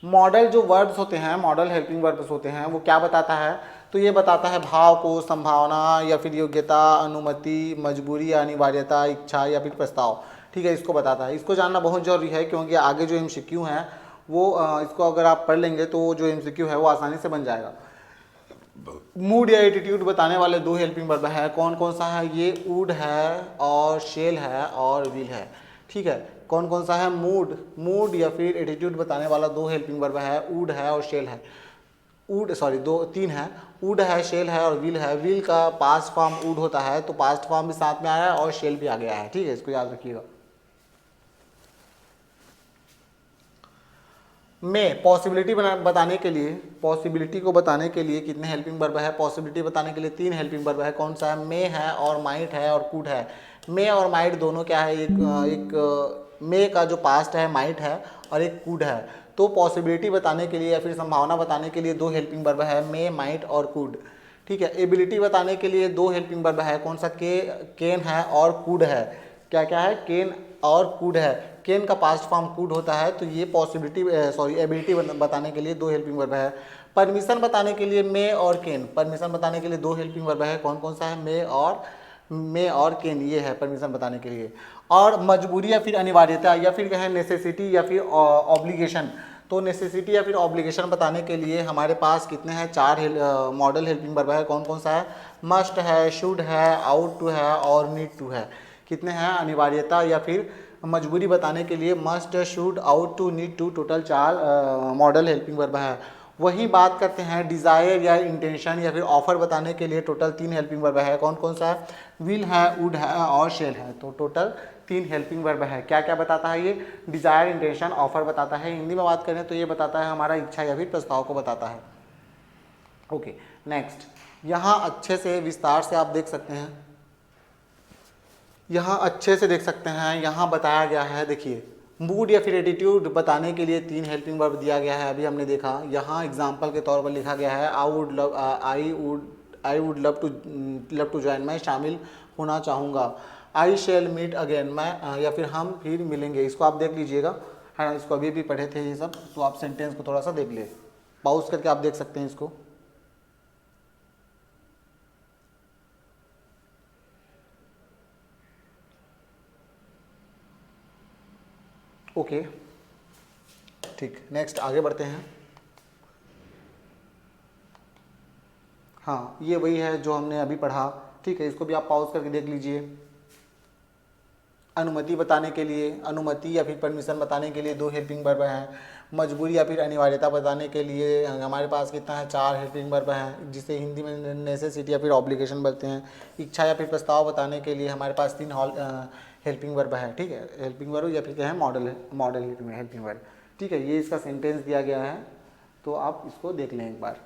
मॉडल जो वर्ब्स होते हैं, मॉडल हेल्पिंग वर्ब्स होते हैं, वो क्या बताता है? तो ये बताता है भाव को, संभावना या फिर योग्यता, अनुमति, मजबूरी या अनिवार्यता, इच्छा या फिर प्रस्ताव, ठीक है, इसको बताता है। इसको जानना बहुत जरूरी है क्योंकि आगे जो एमसीक्यू हैं वो इसको अगर आप पढ़ लेंगे तो जो एमसीक्यू है वो आसानी से बन जाएगा। मूड या एटीट्यूड बताने वाले दो हेल्पिंग वर्ब है, कौन कौन सा है? ये वुड है और शेल है और विल है, ठीक है। कौन कौन सा है? मूड या फिर एटीट्यूड बताने वाला दो हेल्पिंग वर्ब है, वुड है और शेल है। तीन है, वुड है, शेल है और विल है। विल का पास्ट फॉर्म वुड होता है, तो पास्ट फॉर्म भी साथ में आया है और शेल भी आ गया है, ठीक है, इसको याद रखिएगा। में पॉसिबिलिटी बताने के लिए, पॉसिबिलिटी को बताने के लिए कितने हेल्पिंग वर्ब है? पॉसिबिलिटी बताने के लिए तीन हेल्पिंग वर्ब है। कौन सा है? मे है और माइट है और कुड है। मे और माइट दोनों क्या है? एक मे का जो पास्ट है माइट है और एक कुड है। तो पॉसिबिलिटी बताने के लिए या फिर संभावना बताने के लिए दो हेल्पिंग वर्ब है, मे, माइट और कुड, ठीक है। एबिलिटी बताने के लिए दो हेल्पिंग वर्ब है, कौन सा? केन है और कुड है। क्या क्या है? केन और कुड है। केन का पास्ट फॉर्म कुड होता है, तो ये एबिलिटी बताने के लिए दो हेल्पिंग वर्ब है। परमिशन बताने के लिए मे और केन, परमिशन बताने के लिए दो हेल्पिंग वर्ब है, कौन कौन सा है? मे और केन, ये है परमिशन बताने के लिए। और मजबूरी या फिर अनिवार्यता या फिर कहें नेसेसिटी या फिर ऑब्लिगेशन, तो नेसेसिटी या फिर ऑब्लिगेशन बताने के लिए हमारे पास कितने हैं? चार मॉडल हेल्पिंग वर्ब है, कौन कौन सा है? मस्ट है, शुड है, आउट टू है और नीड टू है। कितने हैं? अनिवार्यता या फिर मजबूरी बताने के लिए must, should, ought to, need to, total चार मॉडल हेल्पिंग वर्ब है। वही बात करते हैं डिज़ायर या इंटेंशन या फिर ऑफर बताने के लिए टोटल तीन हेल्पिंग वर्ब है, कौन कौन सा है? विल है, वुड है और शेल है, तो टोटल तीन हेल्पिंग वर्ब है। क्या क्या बताता है ये? डिज़ायर, इंटेंशन, ऑफर बताता है। हिंदी में बात करें तो ये बताता है हमारा इच्छा या फिर प्रस्ताव को बताता है, ओके। नेक्स्ट, यहाँ अच्छे से विस्तार से आप देख सकते हैं, यहाँ अच्छे से देख सकते हैं, यहाँ बताया गया है, देखिए मूड या फिर एटीट्यूड बताने के लिए तीन हेल्पिंग वर्ब दिया गया है, अभी हमने देखा। यहाँ एग्जाम्पल के तौर पर लिखा गया है I would love to join, मैं शामिल होना चाहूँगा। आई शेल मीट अगेन, मैं या फिर हम फिर मिलेंगे, इसको आप देख लीजिएगा, है ना, इसको अभी भी पढ़े थे ये सब, तो आप सेंटेंस को थोड़ा सा देख ले, पॉज करके आप देख सकते हैं इसको, ओके। ठीक, नेक्स्ट आगे बढ़ते हैं। हाँ ये वही है जो हमने अभी पढ़ा, ठीक है, इसको भी आप पॉज करके देख लीजिए। अनुमति बताने के लिए, अनुमति या फिर परमिशन बताने के लिए 2 हेल्पिंग वर्ब हैं। मजबूरी या फिर अनिवार्यता बताने के लिए हमारे पास कितना है, 4 हेल्पिंग वर्ब हैं, जिसे हिंदी में नेसेसिटी या फिर ऑब्लिगेशन बोलते हैं। इच्छा या फिर प्रस्ताव बताने के लिए हमारे पास 3 हेल्पिंग वर्ब है, ठीक है, हेल्पिंग वर्ब या फिर क्या है, मॉडल हेल्पिंग वर्ब, ठीक है। ये इसका सेंटेंस दिया गया है, तो आप इसको देख लें एक बार।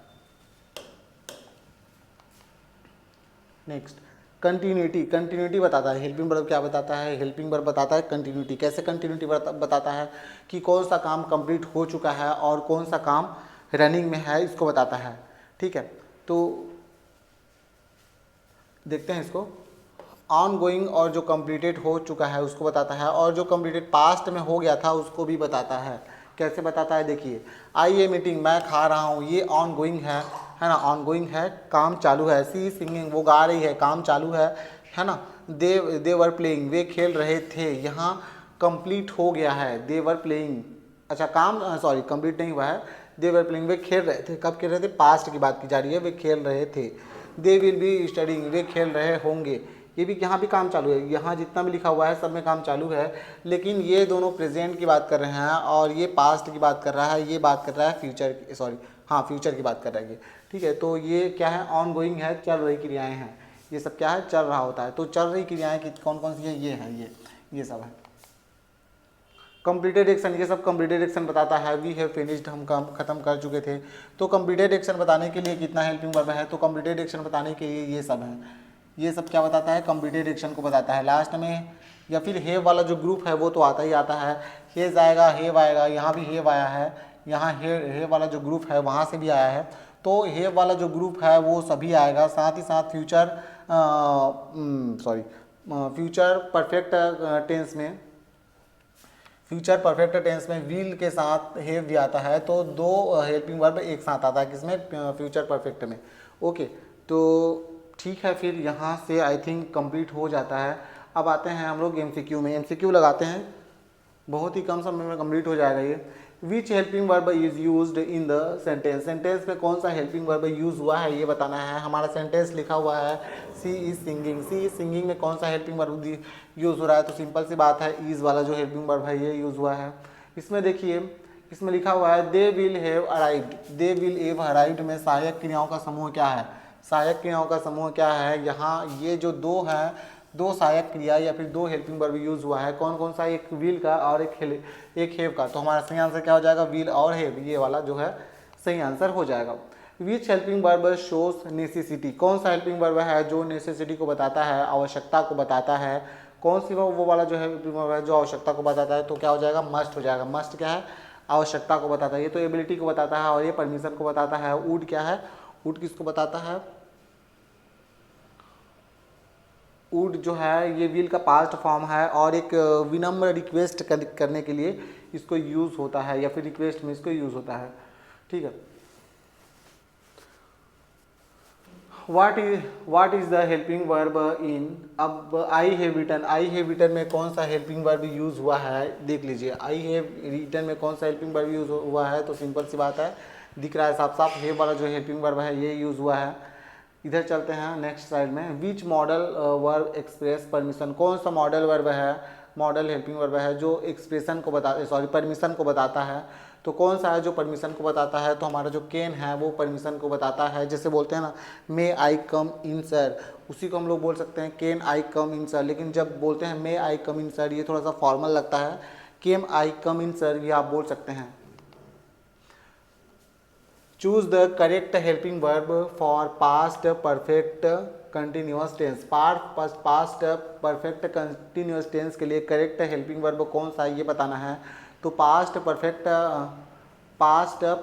नेक्स्ट कंटिन्यूटी, कंटिन्यूटी बताता है हेल्पिंग वर्ब, क्या बताता है, हेल्पिंग वर्ब बताता है कंटिन्यूटी। कैसे कंटिन्यूटी बताता है कि कौन सा काम कंप्लीट हो चुका है और कौन सा काम रनिंग में है, इसको बताता है, ठीक है। तो देखते हैं इसको। ऑन गोइंग और जो कंप्लीटेड हो चुका है उसको बताता है, और जो कंप्लीटेड पास्ट में हो गया था उसको भी बताता है। कैसे बताता है, देखिए, आई ए मीटिंग, मैं खा रहा हूँ, ये ऑन गोइंग है ना, ऑन गोइंग है, काम चालू है। सी सिंगिंग, वो गा रही है, काम चालू है ना। दे वर प्लेइंग, वे खेल रहे थे, यहाँ कंप्लीट हो गया है, दे वर प्लेइंग, अच्छा काम सॉरी कंप्लीट नहीं हुआ है, दे वर प्लेइंग, वे खेल रहे थे, कब खेल रहे थे, पास्ट की बात की जा रही है, वे खेल रहे थे। दे विल बी स्टडिंग, वे खेल रहे होंगे, ये भी यहाँ भी काम चालू है, यहाँ जितना भी लिखा हुआ है सब में काम चालू है, लेकिन ये दोनों प्रेजेंट की बात कर रहे हैं और ये पास्ट की बात कर रहा है, ये बात कर रहा है फ्यूचर, सॉरी हाँ फ्यूचर की बात कर रहा है ये, ठीक है। तो ये क्या है, ऑन गोइंग है, चल रही क्रियाएं हैं, ये सब क्या है, चल रहा होता है। तो चल रही क्रियाएं कौन कौन सी है, ये है, ये सब है। कंप्लीटेड एक्शन, ये सब कंप्लीटेड एक्शन बताता है। वी हैव फिनिश्ड, हम काम खत्म कर चुके थे। तो कंप्लीटेड एक्शन बताने के लिए कितना हेल्पिंग वर्ब है, तो कंप्लीटेड एक्शन बताने के लिए ये सब है, ये सब क्या बताता है, कंप्लीटेड एक्शन को बताता है। लास्ट में या फिर हैव वाला जो ग्रुप है वो तो आता ही आता है, हेज आएगा, हैव आएगा, यहाँ भी हैव आया है, यहाँ हैव वाला जो ग्रुप है वहाँ से भी आया है, तो हैव वाला जो ग्रुप है वो सभी आएगा। साथ ही साथ फ्यूचर परफेक्ट टेंस में, फ्यूचर परफेक्ट टेंस में विल के साथ हैव भी आता है, तो 2 हेल्पिंग वर्ब एक साथ आता है, किसमें, फ्यूचर परफेक्ट में। ओके, तो ठीक है, फिर यहाँ से आई थिंक कंप्लीट हो जाता है। अब आते हैं हम लोग एमसीक्यू में, एमसीक्यू लगाते हैं, बहुत ही कम समय में कंप्लीट हो जाएगा ये। Which helping verb is used in the sentence, sentence में कौन सा हेल्पिंग वर्ब यूज हुआ है ये बताना है। हमारा सेंटेंस लिखा हुआ है she is singing, she is singing में कौन सा हेल्पिंग वर्ब यूज हो रहा है, तो सिंपल सी बात है, इज वाला जो हेल्पिंग वर्ब है ये यूज हुआ है। इसमें देखिए, इसमें लिखा हुआ है they will have arrived, they will have arrived में सहायक क्रियाओं का समूह क्या है, सहायक क्रियाओं का समूह क्या है, यहाँ ये जो 2 हैं, 2 सहायक क्रिया या फिर 2 हेल्पिंग वर्ब यूज हुआ है, कौन कौन सा, एक विल का और एक हैव का। तो हमारा सही आंसर क्या हो जाएगा, विल और हैव, ये वाला जो है सही आंसर हो जाएगा। विच हेल्पिंग वर्ब शोज नेसेसिटी, कौन सा हेल्पिंग वर्ब है जो नेसेसिटी को बताता है, आवश्यकता को बताता है, कौन सी वो वाला जो हेल्पिंग वर्ब है जो आवश्यकता को बताता है, तो क्या हो जाएगा, मस्ट हो जाएगा। मस्ट क्या है, आवश्यकता को बताता है, ये तो एबिलिटी को बताता है और ये परमिशन को बताता है। वुड क्या है, वुड किसको बताता है, वुड जो है ये विल का पास्ट फॉर्म है और एक विनम्र रिक्वेस्ट करने के लिए इसको यूज़ होता है, या फिर रिक्वेस्ट में इसको यूज़ होता है, ठीक है। What is the helping verb in, अब I have written, I have written में कौन सा हेल्पिंग वर्ब यूज़ हुआ है, देख लीजिए। आई हैव रिटन में कौन सा हेल्पिंग वर्ब यूज़ हुआ है, तो सिंपल सी बात है, दिख रहा है साफ साफ, हैव वाला जो हेल्पिंग वर्ब है ये यूज़ हुआ है। इधर चलते हैं नेक्स्ट साइड में, विच मॉडल वर्ब एक्सप्रेस परमिशन, कौन सा मॉडल वर्ब है, मॉडल हेल्पिंग वर्ब है जो एक्सप्रेशन को परमिशन को बताता है, तो कौन सा है जो परमिशन को बताता है, तो हमारा जो कैन है वो परमिशन को बताता है। जैसे बोलते हैं ना, मे आई कम इन सर, उसी को हम लोग बोल सकते हैं can I come in sir, लेकिन जब बोलते हैं मे आई कम इन सर ये थोड़ा सा फॉर्मल लगता है, can I come in sir ये आप बोल सकते हैं। Choose the correct helping verb for past perfect continuous tense, past perfect continuous tense के लिए करेक्ट हेल्पिंग वर्ब कौन सा है ये बताना है। तो पास्ट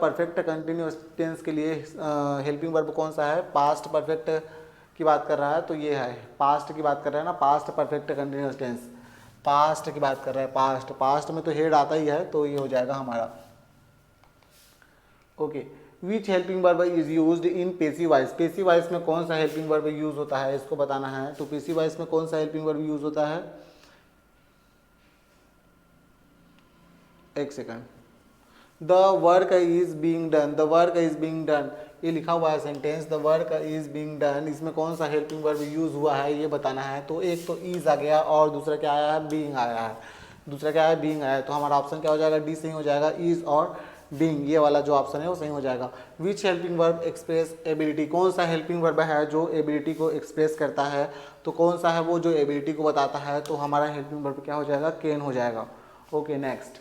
परफेक्ट कंटिन्यूअस टेंस के लिए हेल्पिंग वर्ब कौन सा है, पास्ट परफेक्ट की बात कर रहा है, तो ये है, पास्ट की बात कर रहा है ना, past perfect continuous tense, past की बात कर रहा है, पास्ट में तो हेड आता ही है, तो ये हो जाएगा हमारा। Okay, which helping verb is used in passive voice, passive voice में कौन सा हेल्पिंग वर्ब यूज होता है इसको बताना है। तो पेसिव वॉइस में कौन सा हेल्पिंग वर्ब यूज होता है, एक second, the work is being done, the work is being done, ये लिखा हुआ है sentence the work is being done, इसमें कौन सा हेल्पिंग वर्ब यूज हुआ है ये बताना है। तो एक तो इज आ गया और दूसरा क्या आया है, बीइंग आया है। दूसरा क्या है, बीइंग आया है। तो हमारा ऑप्शन क्या हो जाएगा, डी सही हो जाएगा, इज और बीइंग, ये वाला जो ऑप्शन है वो सही हो जाएगा। विच हेल्पिंग वर्ब एक्सप्रेस एबिलिटी, कौन सा हेल्पिंग वर्ब है जो एबिलिटी को एक्सप्रेस करता है, तो कौन सा है वो जो एबिलिटी को बताता है, तो हमारा हेल्पिंग वर्ब क्या हो जाएगा, कैन हो जाएगा। Okay next,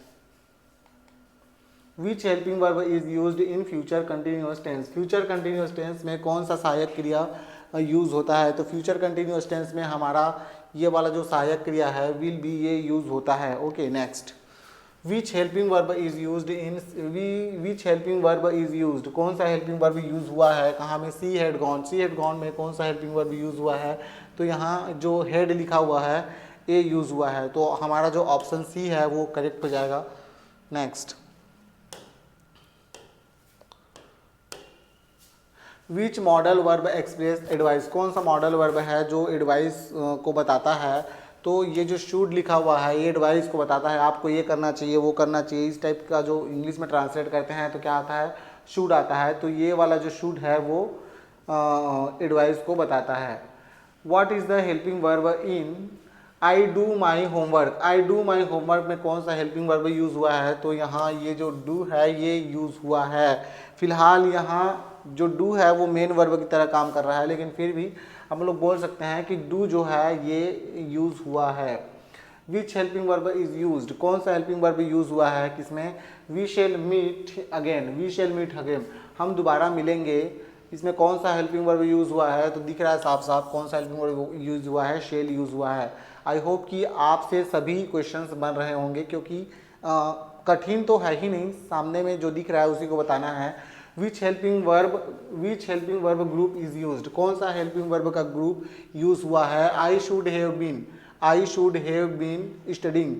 which helping verb is used in future continuous tense, future continuous tense में कौन सा सहायक क्रिया यूज होता है, तो फ्यूचर कंटिन्यूअस टेंस में हमारा ये वाला जो सहायक क्रिया है विल बी, ये यूज होता है। Okay next, which helping verb is used in, which helping verb is used, कौन सा हेल्पिंग वर्ब यूज हुआ है, कहाँ में, she had gone, she had gone में कौन सा हेल्पिंग वर्ब यूज हुआ है, तो यहाँ जो हेड लिखा हुआ है ए यूज हुआ है, तो हमारा जो ऑप्शन सी है वो करेक्ट हो जाएगा। नेक्स्ट, विच मॉडल वर्ब एक्सप्रेस एडवाइस, कौन सा मॉडल वर्ब है जो एडवाइस को बताता है, तो ये जो शुड लिखा हुआ है ये एडवाइस को बताता है, आपको ये करना चाहिए वो करना चाहिए, इस टाइप का जो इंग्लिश में ट्रांसलेट करते हैं तो क्या आता है, शुड आता है। तो ये वाला जो शुड है वो एडवाइस को बताता है। What is the helping verb in I do my homework, I do my homework में कौन सा हेल्पिंग वर्ब यूज़ हुआ है, तो यहाँ ये जो डू है ये यूज़ हुआ है। फिलहाल यहाँ जो डू है वो मेन वर्ब की तरह काम कर रहा है, लेकिन फिर भी हम लोग बोल सकते हैं कि डू जो है ये यूज़ हुआ है। Which helping verb is used, कौन सा हेल्पिंग वर्ब यूज़ हुआ है किसमें, we shall meet again, we shall meet again, हम दोबारा मिलेंगे, इसमें कौन सा हेल्पिंग वर्ब यूज़ हुआ है, तो दिख रहा है साफ साफ कौन सा हेल्पिंग वर्ब यूज़ हुआ है, शेल यूज़ हुआ है। आई होप कि आपसे सभी क्वेश्चंस बन रहे होंगे, क्योंकि कठिन तो है ही नहीं, सामने में जो दिख रहा है उसी को बताना है। Which helping verb group is used, कौन सा हेल्पिंग वर्ब का ग्रुप यूज हुआ है, I should have been studying,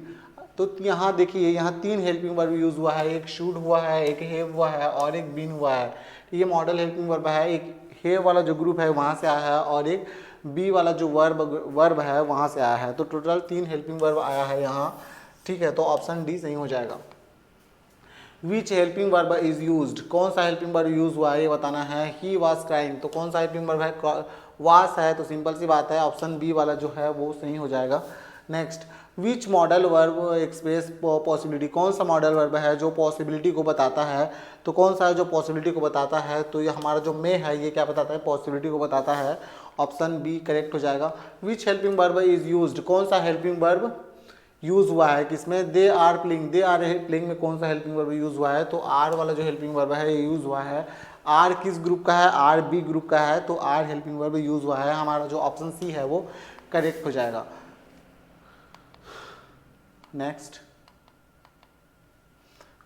तो यहाँ देखिए यहाँ 3 हेल्पिंग वर्ब यूज हुआ है, एक शुड हुआ है, एक हैव हुआ है और एक बीन हुआ है। ये मॉडल हेल्पिंग वर्ब है, एक हैव वाला जो ग्रुप है वहाँ से आया है और एक बी वाला जो वर्ब है वहाँ से आया है, तो टोटल 3 हेल्पिंग वर्ब आया है यहाँ। ठीक है, तो ऑप्शन डी सही हो जाएगा। विच हेल्पिंग वर्ब इज यूज्ड, कौन सा हेल्पिंग वर्ब यूज हुआ है ये बताना है। ही वाज क्राइंग, तो कौन सा हेल्पिंग वर्ब है, वास है, तो सिंपल सी बात है ऑप्शन बी वाला जो है वो सही हो जाएगा। नेक्स्ट, विच मॉडल वर्ब एक्सप्रेस पॉसिबिलिटी, कौन सा मॉडल वर्ब है जो पॉसिबिलिटी को बताता है, तो कौन सा है जो पॉसिबिलिटी को बताता है, तो ये हमारा जो मे है ये क्या बताता है, पॉसिबिलिटी को बताता है, ऑप्शन बी करेक्ट हो जाएगा। विच हेल्पिंग वर्ब इज यूज्ड, कौन सा हेल्पिंग वर्ब यूज हुआ है किसमें, दे आर प्लेइंग में कौन सा हेल्पिंग वर्ब यूज हुआ है, तो आर वाला जो हेल्पिंग वर्ब है ये यूज हुआ है। आर किस ग्रुप का है, आर बी ग्रुप का है, तो आर हेल्पिंग वर्ब यूज हुआ है, हमारा जो ऑप्शन सी है वो करेक्ट हो जाएगा। Next,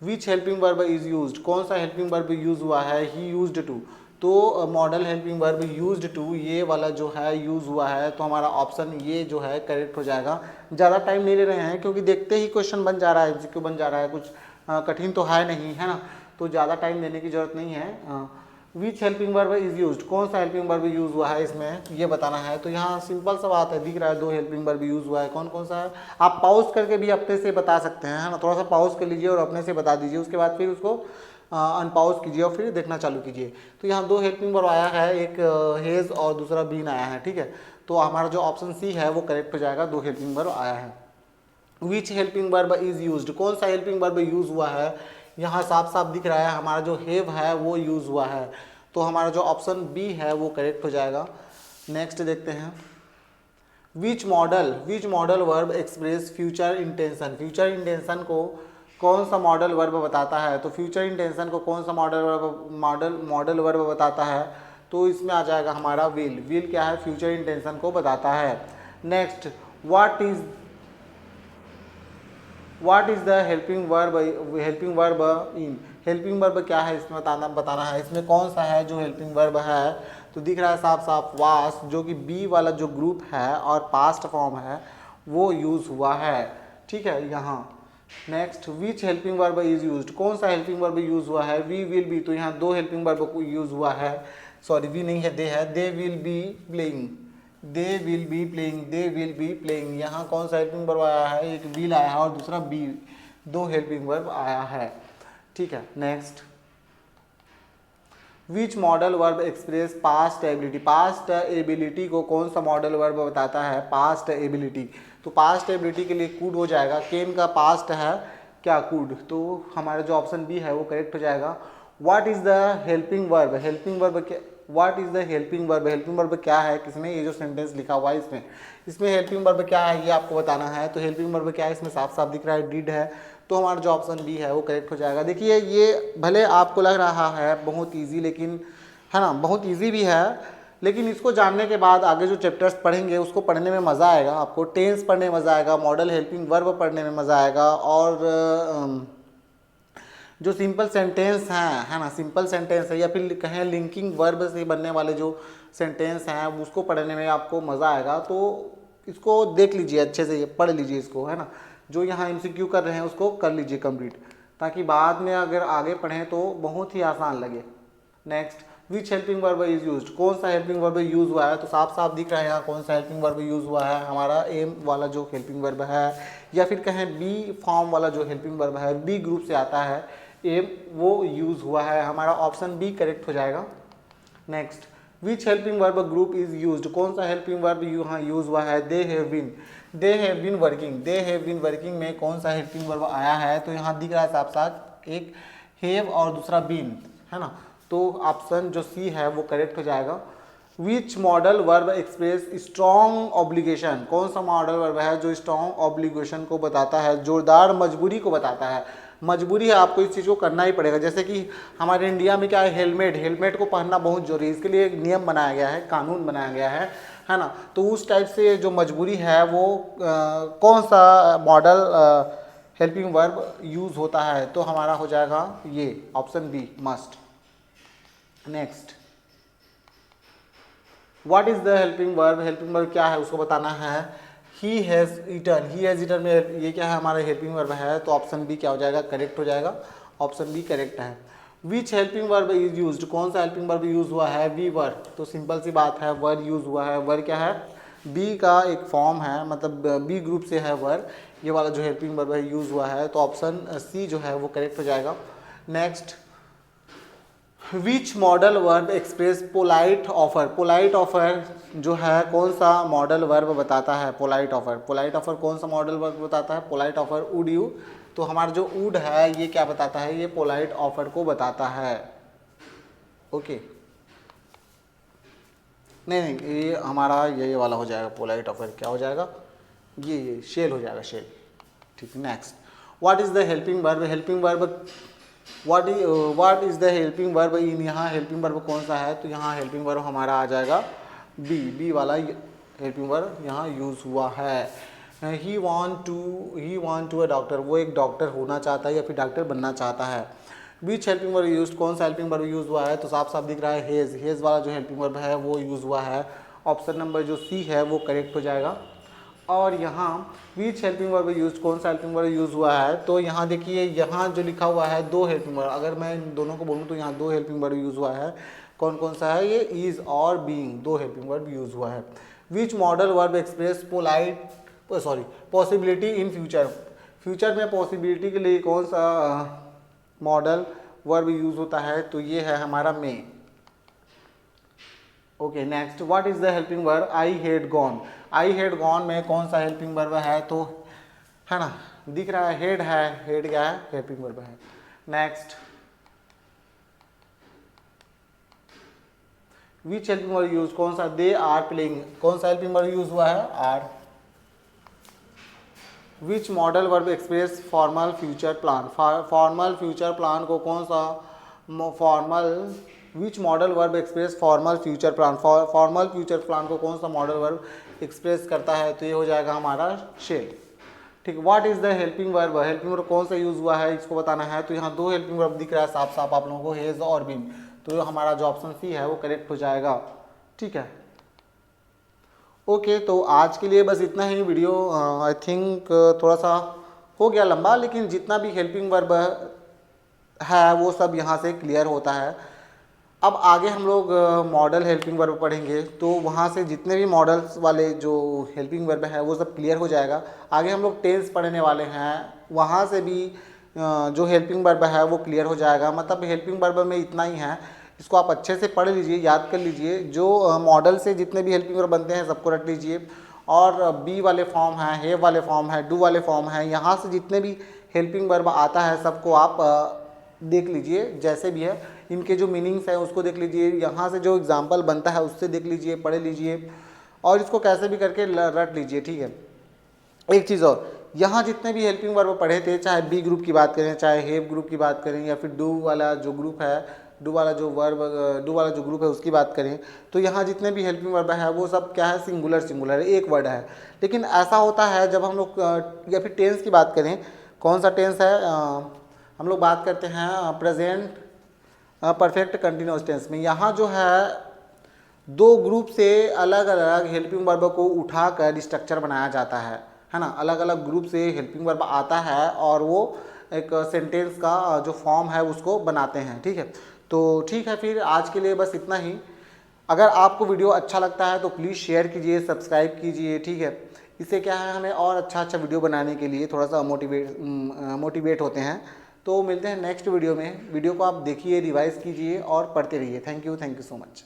which helping verb is used, कौन सा हेल्पिंग वर्ब यूज हुआ है, ही यूज्ड टू, तो modal helping verb used to ये वाला जो है यूज हुआ है, तो हमारा ऑप्शन ये जो है करेक्ट हो जाएगा। ज़्यादा टाइम नहीं ले रहे हैं क्योंकि देखते ही क्वेश्चन बन जा रहा है, एमसीक्यू बन जा रहा है, कुछ कठिन तो है नहीं, है ना, तो ज़्यादा टाइम देने की जरूरत नहीं है। Which helping verb is used, कौन सा हेल्पिंग वर्ब यूज हुआ है इसमें ये बताना है, तो यहाँ सिंपल सा बात है, दिख रहा है 2 हेल्पिंग वर्ब यूज हुआ है, कौन कौन सा है, आप पॉज करके भी अपने से बता सकते हैं, है ना, थोड़ा सा पॉज कर लीजिए और अपने से बता दीजिए, उसके बाद फिर उसको अनपॉज कीजिए और फिर देखना चालू कीजिए। तो यहाँ 2 हेल्पिंग वर्ब आया है, एक हेज और दूसरा बीन आया है। ठीक है, तो हमारा जो ऑप्शन सी है वो करेक्ट हो जाएगा, 2 हेल्पिंग वर्ब आया है। Which helping verb is used, कौन सा हेल्पिंग वर्ब यूज हुआ है, यहाँ साफ साफ दिख रहा है हमारा जो हैव है वो यूज हुआ है, तो हमारा जो ऑप्शन बी है वो करेक्ट हो जाएगा। नेक्स्ट देखते हैं, विच modal verb express future intention, future intention को कौन सा मॉडल वर्ब बताता है, तो फ्यूचर इंटेंशन को कौन सा मॉडल वर्ब बताता है, तो इसमें आ जाएगा हमारा विल क्या है, फ्यूचर इंटेंशन को बताता है। Next, what is the helping verb in, helping verb क्या है इसमें बताना है, इसमें कौन सा है जो हेल्पिंग वर्ब है, तो दिख रहा है साफ साफ वास, जो कि बी वाला जो ग्रुप है और पास्ट फॉर्म है वो यूज हुआ है। ठीक है, यहाँ next, which helping verb is used, कौन सा हेल्पिंग वर्ब यूज हुआ है, वी विल बी, तो यहाँ 2 हेल्पिंग वर्ब को यूज हुआ है, सॉरी वी नहीं है, दे है, दे विल बी प्लेइंग, यहाँ कौन सा हेल्पिंग वर्ब आया है, एक विल आया है और दूसरा बी, 2 हेल्पिंग वर्ब आया है। ठीक है, नेक्स्ट, विच modal verb express past ability, past ability को कौन सा मॉडल वर्ब बताता है, पास्ट एबिलिटी। तो पास्ट एबिलिटी के लिए कूड हो जाएगा, केन का पास्ट है क्या, कूड, तो हमारा जो ऑप्शन बी है वो करेक्ट हो जाएगा। What is the helping verb, helping verb क्या, what is the helping verb, helping verb क्या है, किसमें, ये जो सेंटेंस लिखा हुआ है इसमें हेल्पिंग वर्ब क्या है ये आपको बताना है। तो हेल्पिंग वर्ब क्या है, इसमें साफ साफ दिख रहा है डिड है, तो हमारा जो ऑप्शन बी है वो करेक्ट हो जाएगा। देखिए ये भले आपको लग रहा है बहुत ईजी, लेकिन है ना, बहुत ईजी भी है, लेकिन इसको जानने के बाद आगे जो चैप्टर्स पढ़ेंगे उसको पढ़ने में मज़ा आएगा, आपको टेंस पढ़ने में मज़ा आएगा, मॉडल हेल्पिंग वर्ब पढ़ने में मज़ा आएगा, और जो सिंपल सेंटेंस हैं, है ना, सिंपल सेंटेंस है या फिर कहें लिंकिंग वर्ब से बनने वाले जो सेंटेंस हैं उसको पढ़ने में आपको मज़ा आएगा। तो इसको देख लीजिए अच्छे से, पढ़ लीजिए इसको, है ना, जो यहाँ MCQ कर रहे हैं उसको कर लीजिए कंप्लीट, ताकि बाद में अगर आगे पढ़ें तो बहुत ही आसान लगे। Next, which helping verb is used, कौन सा हेल्पिंग वर्ब यूज़ हुआ है, तो साफ साफ दिख रहा है यहाँ कौन सा हेल्पिंग वर्ब यूज़ हुआ है, हमारा एम वाला जो हेल्पिंग वर्ब है, या फिर कहें बी फॉर्म वाला जो हेल्पिंग वर्ब है, बी ग्रुप से आता है एम, वो यूज़ हुआ है, हमारा ऑप्शन बी करेक्ट हो जाएगा। Next, which helping verb group is used, कौन सा हेल्पिंग वर्ब यहाँ यूज़ हुआ है, they have been working, they have been working में कौन सा हेल्पिंग वर्ब आया है, तो यहाँ दिख रहा है साफ साफ एक हैव और दूसरा बीन, है ना, तो ऑप्शन जो सी है वो करेक्ट हो जाएगा। विच modal verb express strong obligation, कौन सा मॉडल वर्ब है जो स्ट्रॉन्ग ऑब्लिगेशन को बताता है, जोरदार मजबूरी को बताता है, मजबूरी है, आपको इस चीज़ को करना ही पड़ेगा। जैसे कि हमारे इंडिया में क्या है, हेलमेट को पहनना बहुत जरूरी है, इसके लिए एक नियम बनाया गया है, कानून बनाया गया है ना, तो उस टाइप से जो मजबूरी है वो कौन सा मॉडल हेल्पिंग वर्ब यूज़ होता है, तो हमारा हो जाएगा ये option B must. Next, what is the helping verb क्या है उसको बताना है, ही हैज़ ईटन में ये क्या है, हमारा हेल्पिंग वर्ब है, तो ऑप्शन बी क्या हो जाएगा, करेक्ट हो जाएगा, ऑप्शन बी करेक्ट है। Which helping verb is used, कौन सा हेल्पिंग वर्ब यूज हुआ है, वी वर, तो सिंपल सी बात है वर यूज हुआ है, वर क्या है, बी का एक फॉर्म है, मतलब बी ग्रुप से है वर, ये वाला जो हेल्पिंग वर्ब है यूज हुआ है, तो ऑप्शन सी जो है वो करेक्ट हो जाएगा। नेक्स्ट, विच modal verb express polite offer जो है कौन सा मॉडल वर्ब बताता है, पोलाइट ऑफर कौन सा मॉडल वर्ब बताता है, पोलाइट ऑफर, वुड यू, तो हमारा जो वुड है ये क्या बताता है, ये पोलाइट ऑफर को बताता है। ओके, नहीं ये हमारा ये वाला हो जाएगा, पोलाइट ऑफर क्या हो जाएगा, ये शेल हो जाएगा, शेल, ठीक। Next, what is the helping verb what is the helping verb इन, यहाँ हेल्पिंग वर्ब कौन सा है, तो यहाँ हेल्पिंग वर्ब हमारा आ जाएगा बी वाला हेल्पिंग वर्ब यहाँ यूज़ हुआ है। He want to a doctor, वो एक डॉक्टर होना चाहता है या फिर डॉक्टर बनना चाहता है। विच हेल्पिंग वर्ब यूज, कौन सा हेल्पिंग वर्ब यूज़ हुआ है, तो साफ साफ दिख रहा है हेज़ वाला जो हेल्पिंग वर्ब है वो यूज़ हुआ है, ऑप्शन नंबर जो सी है वो करेक्ट हो जाएगा। और यहाँ विच हेल्पिंग वर्ब यूज, कौन सा हेल्पिंग वर्ब यूज़ हुआ है, तो यहाँ देखिए यहाँ जो लिखा हुआ है दो हेल्पिंग वर्ब, अगर मैं इन दोनों को बोलूँ तो यहाँ दो हेल्पिंग वर्ब यूज़ हुआ है, कौन कौन सा है, ये इज़ और बीइंग, दो हेल्पिंग वर्ब यूज़ हुआ है। विच modal verb express possibility in future में पॉसिबिलिटी के लिए कौन सा मॉडल वर्ब यूज़ होता है, तो ये है हमारा may. Okay, next, what is the helping verb I had gone में कौन सा हेल्पिंग वर्ब है, तो है ना, दिख रहा है हेड है, हेड क्या है, हेल्पिंग वर्ब है। Next, which helping verb use, कौन सा, दे आर प्लेइंग, कौन सा हेल्पिंग वर्ब यूज हुआ है, are. Which modal verb express formal future plan, formal future plan को कौन सा which modal verb express formal future plan, formal future plan को कौन सा मॉडल वर्ब एक्सप्रेस करता है, तो ये हो जाएगा हमारा शेल, ठीक। What is the helping verb कौन सा यूज हुआ है, इसको बताना है, तो यहाँ दो हेल्पिंग वर्ब दिख रहा है साफ साफ आप लोगों को, हेज और बीन, तो हमारा जो ऑप्शन सी है वो करेक्ट हो जाएगा, ठीक है। ओके, तो आज के लिए बस इतना ही वीडियो, आई थिंक थोड़ा सा हो गया लंबा, लेकिन जितना भी हेल्पिंग वर्ब है वो सब यहाँ से क्लियर होता है। अब आगे हम लोग मॉडल हेल्पिंग वर्ब पढ़ेंगे, तो वहाँ से जितने भी मॉडल्स वाले जो हेल्पिंग वर्ब है वो सब क्लियर हो जाएगा। आगे हम लोग टेंस पढ़ने वाले हैं, वहाँ से भी जो हेल्पिंग वर्ब है वो क्लियर हो जाएगा। मतलब हेल्पिंग वर्ब में इतना ही है, इसको आप अच्छे से पढ़ लीजिए, याद कर लीजिए। जो मॉडल से जितने भी हेल्पिंग वर्ब बनते हैं सबको रट लीजिए। और बी वाले फॉर्म हैं, हैव वाले फॉर्म है, डू वाले फॉर्म हैं, यहाँ से जितने भी हेल्पिंग वर्ब आता है सबको आप देख लीजिए, जैसे भी है इनके जो मीनिंग्स हैं उसको देख लीजिए, यहाँ से जो एग्जाम्पल बनता है उससे देख लीजिए, पढ़ लीजिए और इसको कैसे भी करके रट लीजिए, ठीक है। एक चीज़ और, यहाँ जितने भी हेल्पिंग वर्ब पढ़े थे, चाहे बी ग्रुप की बात करें, चाहे हैव ग्रुप की बात करें, या फिर डू वाला जो ग्रुप है, डू वाला जो ग्रुप है उसकी बात करें, तो यहाँ जितने भी हेल्पिंग वर्ब है वो सब क्या है, सिंगुलर है, एक वर्ड है। लेकिन ऐसा होता है जब हम लोग या फिर टेंस की बात करें, कौन सा टेंस है, हम लोग बात करते हैं प्रेजेंट परफेक्ट कंटिन्यूअस टेंस में। यहाँ जो है दो ग्रुप से अलग अलग हेल्पिंग वर्ब को उठाकर स्ट्रक्चर बनाया जाता है ना। अलग अलग ग्रुप से हेल्पिंग वर्ब आता है और वो एक सेंटेंस का जो फॉर्म है उसको बनाते हैं, ठीक है। तो ठीक है, फिर आज के लिए बस इतना ही। अगर आपको वीडियो अच्छा लगता है तो प्लीज़ शेयर कीजिए, सब्सक्राइब कीजिए, ठीक है। इससे क्या है, हमें और अच्छा वीडियो बनाने के लिए थोड़ा सा मोटिवेट होते हैं। तो मिलते हैं नेक्स्ट वीडियो में। वीडियो को आप देखिए, रिवाइज कीजिए और पढ़ते रहिए। Thank you so much.